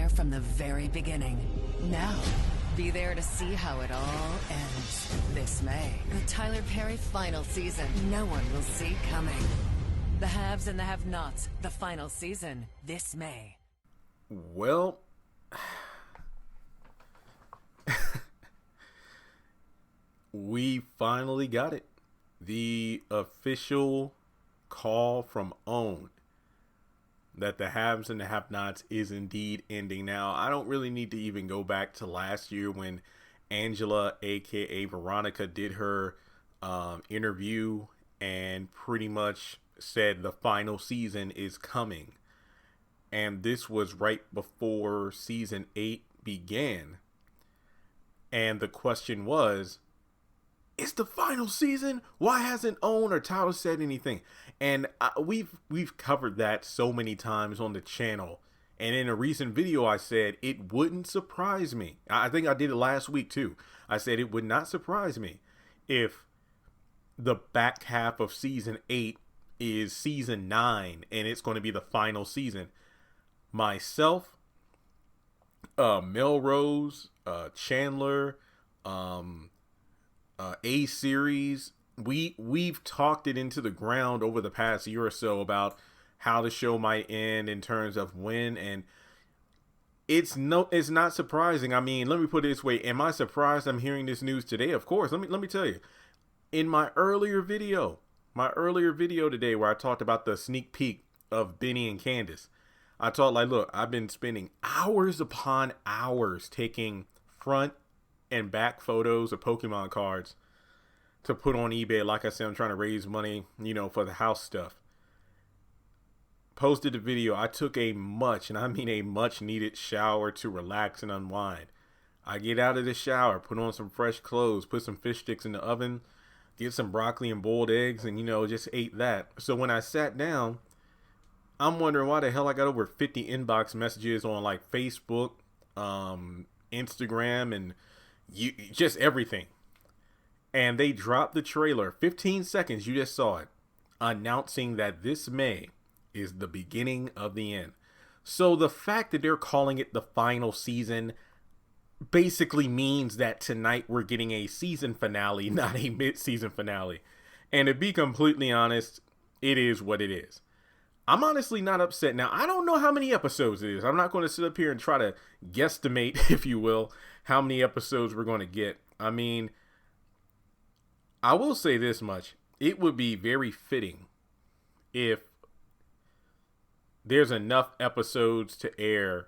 there from the very beginning. Now, be there to see how it all ends this May. The Tyler Perry final season. No one will see coming. The Haves and the Have-Nots. The final season this May. Well, we finally got it. The official call from OWN that the Haves and the Have-Nots is indeed ending. Now, I don't really need to even go back to last year when Angela, aka Veronica, did her interview and pretty much said the final season is coming. And this was right before season 8 began. And the question was, it's the final season? Why hasn't OWN or Tyler said anything? And we've covered that so many times on the channel. And in a recent video, I said it wouldn't surprise me. I think I did it last week too. I said it would not surprise me if the back half of season 8 is season 9 and it's going to be the final season. Myself, Melrose, Chandler, A-Series, we've talked it into the ground over the past year or so about how the show might end in terms of when, and it's not surprising. I mean, let me put it this way. Am I surprised I'm hearing this news today? Of course. Let me tell you. In my earlier video today where I talked about the sneak peek of Benny and Candace, I thought, like, look, I've been spending hours upon hours taking front and back photos of Pokemon cards to put on eBay. Like I said, I'm trying to raise money, for the house stuff. Posted the video. I took a much needed shower to relax and unwind. I get out of the shower, put on some fresh clothes, put some fish sticks in the oven, get some broccoli and boiled eggs, and, just ate that. So when I sat down, I'm wondering why the hell I got over 50 inbox messages on like Facebook, Instagram, and just everything. And they dropped the trailer, 15 seconds, you just saw it, announcing that this May is the beginning of the end. So the fact that they're calling it the final season basically means that tonight we're getting a season finale, not a mid-season finale. And to be completely honest, it is what it is. I'm honestly not upset. Now, I don't know how many episodes it is. I'm not going to sit up here and try to guesstimate, if you will, how many episodes we're going to get. I mean, I will say this much. It would be very fitting if there's enough episodes to air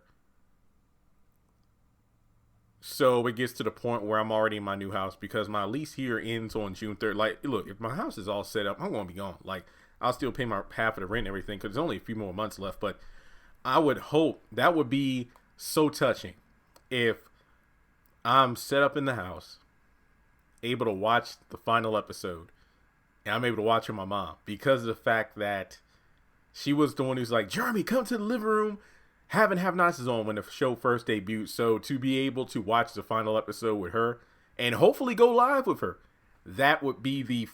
so it gets to the point where I'm already in my new house, because my lease here ends on June 3rd. Like, look, if my house is all set up, I'm going to be gone. Like, I'll still pay my half of the rent and everything because there's only a few more months left. But I would hope that would be so touching if I'm set up in the house, able to watch the final episode, and I'm able to watch with my mom, because of the fact that she was the one who's like, Jeremy, come to the living room. Have-Nots is on when the show first debuted. So to be able to watch the final episode with her and hopefully go live with her, that would be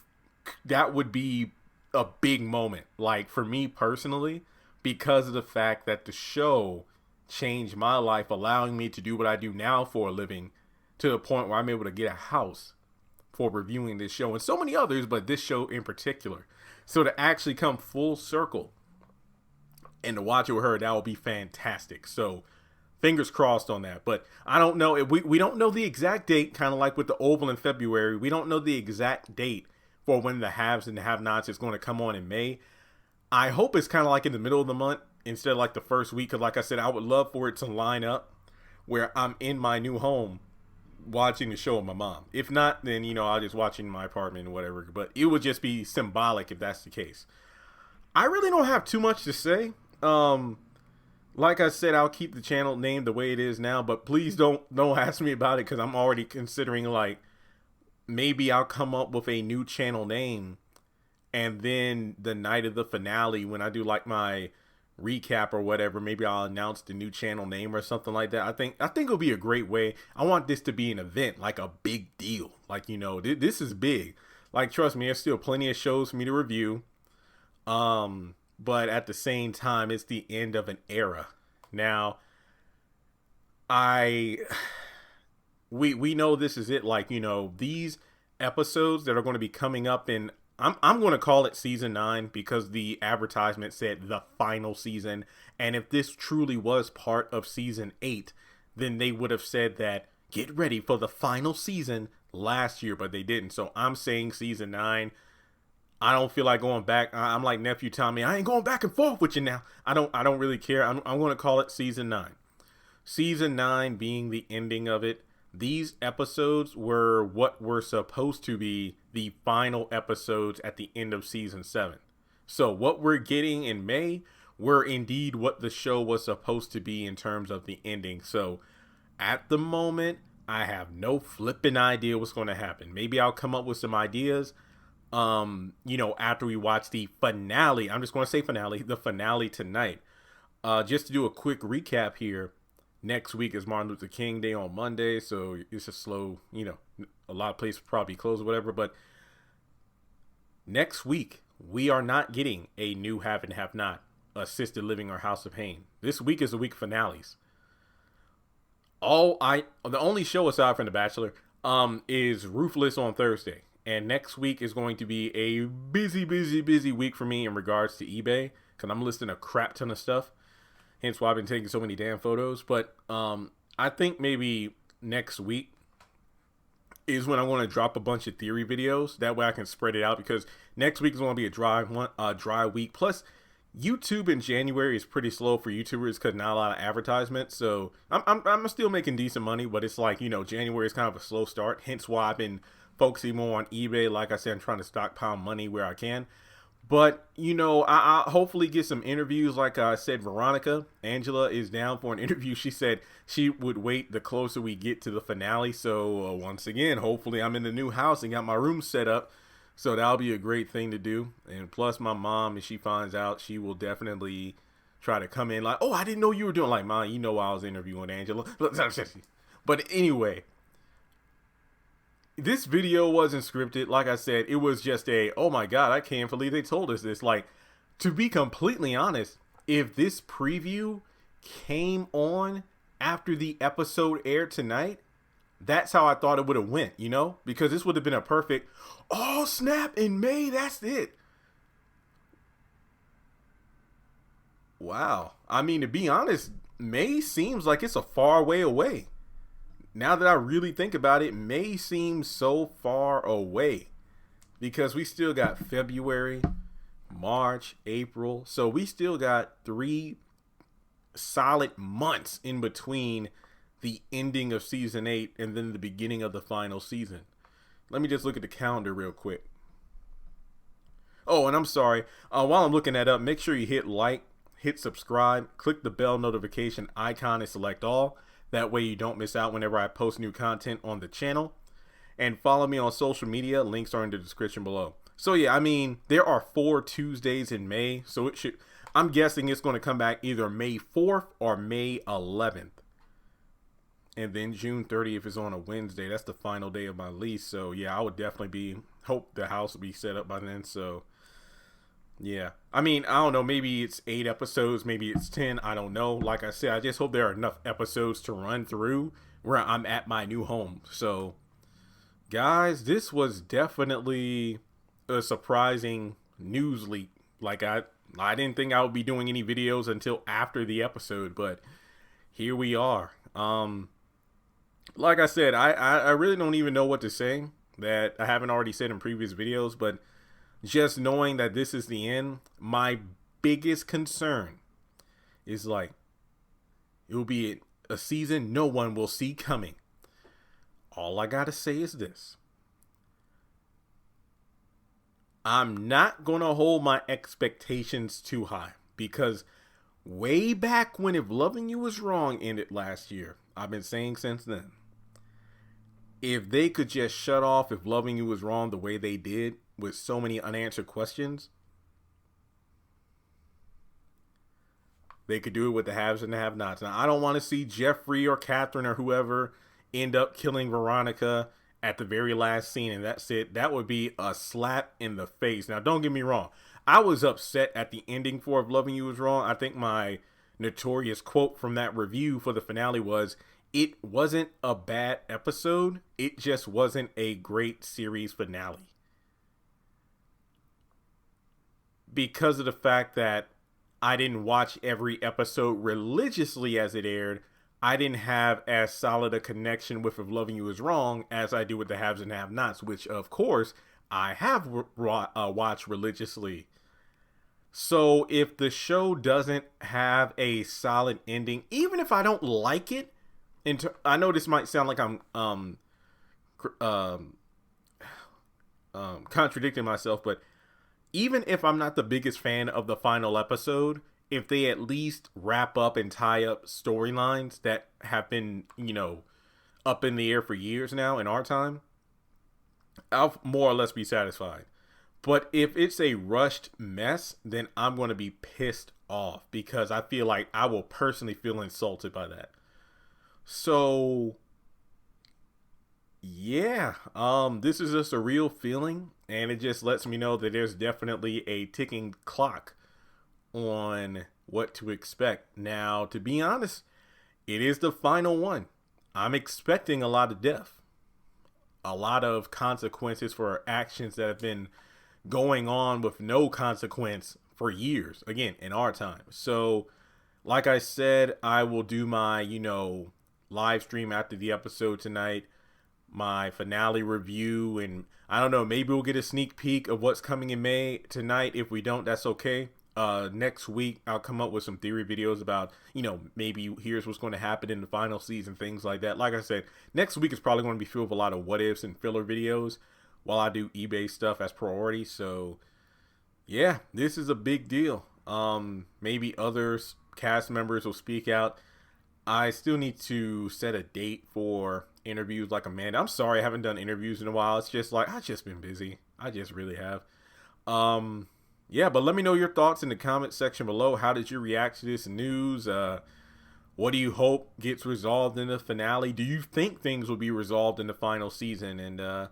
a big moment, like, for me personally, because of the fact that the show changed my life, allowing me to do what I do now for a living, to the point where I'm able to get a house for reviewing this show and so many others, but this show in particular. So to actually come full circle and to watch it with her, that would be fantastic. So fingers crossed on that. But I don't know. We don't know the exact date, kind of like with the Oval in February. We don't know the exact date for when the Haves and the Have-Nots is going to come on in May. I hope it's kind of like in the middle of the month instead of like the first week. Because like I said, I would love for it to line up where I'm in my new home watching the show with my mom. If not, then, I'll just watch it in my apartment or whatever. But it would just be symbolic if that's the case. I really don't have too much to say. Like I said, I'll keep the channel name the way it is now. But please don't ask me about it, because I'm already considering, like, maybe I'll come up with a new channel name, and then the night of the finale, when I do like my recap or whatever, maybe I'll announce the new channel name or something like that. I think it'll be a great way. I want this to be an event, like a big deal. Like, this is big. Like, trust me, there's still plenty of shows for me to review. But at the same time, it's the end of an era. Now, I we know this is it. Like, these episodes that are going to be coming up in, I'm going to call it season 9 because the advertisement said the final season. And if this truly was part of season 8, then they would have said that get ready for the final season last year, but they didn't. So I'm saying season 9. I don't feel like going back. I'm like nephew Tommy. I ain't going back and forth with you now. I don't really care. I'm going to call it season 9. Season 9 being the ending of it. These episodes were what were supposed to be the final episodes at the end of season 7. So what we're getting in May were indeed what the show was supposed to be in terms of the ending. So at the moment, I have no flipping idea what's going to happen. Maybe I'll come up with some ideas after we watch the finale. I'm just going to say finale, the finale tonight. Just to do a quick recap here. Next week is Martin Luther King Day on Monday, so it's a slow, a lot of places probably closed or whatever, but next week, we are not getting a new Have and Have Not, Assisted Living or House of Pain. This week is the week finales. The only show aside from The Bachelor, is Ruthless on Thursday, and next week is going to be a busy week for me in regards to eBay, because I'm listing a crap ton of stuff. Hence why I've been taking so many damn photos. But I think maybe next week is when I'm going to drop a bunch of theory videos. That way I can spread it out, because next week is going to be a dry week. Plus, YouTube in January is pretty slow for YouTubers because not a lot of advertisements. So I'm still making decent money, but it's like, January is kind of a slow start. Hence why I've been focusing more on eBay. Like I said, I'm trying to stockpile money where I can. But, I hopefully get some interviews. Like I said, Angela is down for an interview. She said she would wait the closer we get to the finale. So once again, hopefully I'm in the new house and got my room set up. So that'll be a great thing to do. And plus my mom, if she finds out, she will definitely try to come in like, oh, I didn't know you were doing, like, Mom, I was interviewing Angela. But anyway, this video wasn't scripted. Like I said, it was just oh my God, I can't believe they told us this. Like, to be completely honest, if this preview came on after the episode aired tonight, that's how I thought it would have went, because this would have been a perfect, oh snap, in May, that's it. Wow. I mean, to be honest, May seems like it's a far way away. Now that I really think about it, May seems so far away, because we still got February, March, April. So we still got 3 solid months in between the ending of season 8 and then the beginning of the final season. Let me just look at the calendar real quick. Oh, and I'm sorry. While I'm looking that up, make sure you hit like, hit subscribe, click the bell notification icon and select all. That way you don't miss out whenever I post new content on the channel. And follow me on social media. Links are in the description below. So yeah, I mean, there are 4 Tuesdays in May. So I'm guessing it's going to come back either May 4th or May 11th. And then June 30th is on a Wednesday. That's the final day of my lease. So yeah, I would definitely hope the house will be set up by then. So yeah, I mean, I don't know, maybe it's 8 episodes, maybe it's 10, I don't know. Like I said, I just hope there are enough episodes to run through where I'm at my new home. So guys, this was definitely a surprising news leak. Like I didn't think I would be doing any videos until after the episode, but here we are. Like I said, I really don't even know what to say that I haven't already said in previous videos, but just knowing that this is the end, my biggest concern is like, it will be a season no one will see coming. All I gotta say is this. I'm not gonna hold my expectations too high, because way back when If Loving You Was Wrong ended last year, I've been saying since then, if they could just shut off If Loving You Was Wrong the way they did, with so many unanswered questions, they could do it with the haves and the have-nots. Now, I don't want to see Jeffrey or Catherine or whoever end up killing Veronica at the very last scene, and that's it. That would be a slap in the face. Now, don't get me wrong. I was upset at the ending for If Loving You Was Wrong. I think my notorious quote from that review for the finale was, "It wasn't a bad episode. It just wasn't a great series finale." Because of the fact that I didn't watch every episode religiously as it aired, I didn't have as solid a connection with If Loving You Is Wrong as I do with The Haves and Have-Nots, which, of course, I have watched religiously. So if the show doesn't have a solid ending, even if I don't like it, I know this might sound like I'm contradicting myself, but even if I'm not the biggest fan of the final episode, if they at least wrap up and tie up storylines that have been, up in the air for years now in our time, I'll more or less be satisfied. But if it's a rushed mess, then I'm going to be pissed off because I feel like I will personally feel insulted by that. So yeah, this is just a real feeling, and it just lets me know that there's definitely a ticking clock on what to expect. Now, to be honest, it is the final one. I'm expecting a lot of death, a lot of consequences for actions that have been going on with no consequence for years, again, in our time. So, like I said, I will do my, live stream after the episode tonight, my finale review, and I don't know, maybe we'll get a sneak peek of what's coming in May tonight. If we don't, that's okay. Next week I'll come up with some theory videos about, maybe here's what's going to happen in the final season, things like that. Like I said, next week is probably going to be filled with a lot of what ifs and filler videos while I do eBay stuff as priority. So yeah, this is a big deal. Maybe others cast members will speak out. I still need to set a date for interviews like Amanda. I'm sorry I haven't done interviews in a while. It's just like I've just been busy. I just really have. Yeah, but let me know your thoughts in the comment section below. How did you react to this news? What do you hope gets resolved in the finale? Do you think things will be resolved in the final season? And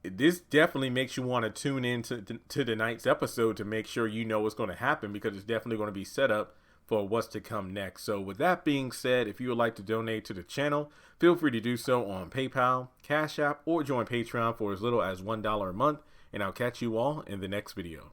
this definitely makes you want to tune in to tonight's episode to make sure you know what's going to happen, because it's definitely going to be set up for what's to come next. So with that being said, if you would like to donate to the channel, feel free to do so on PayPal, Cash App, or join Patreon for as little as $1 a month. And I'll catch you all in the next video.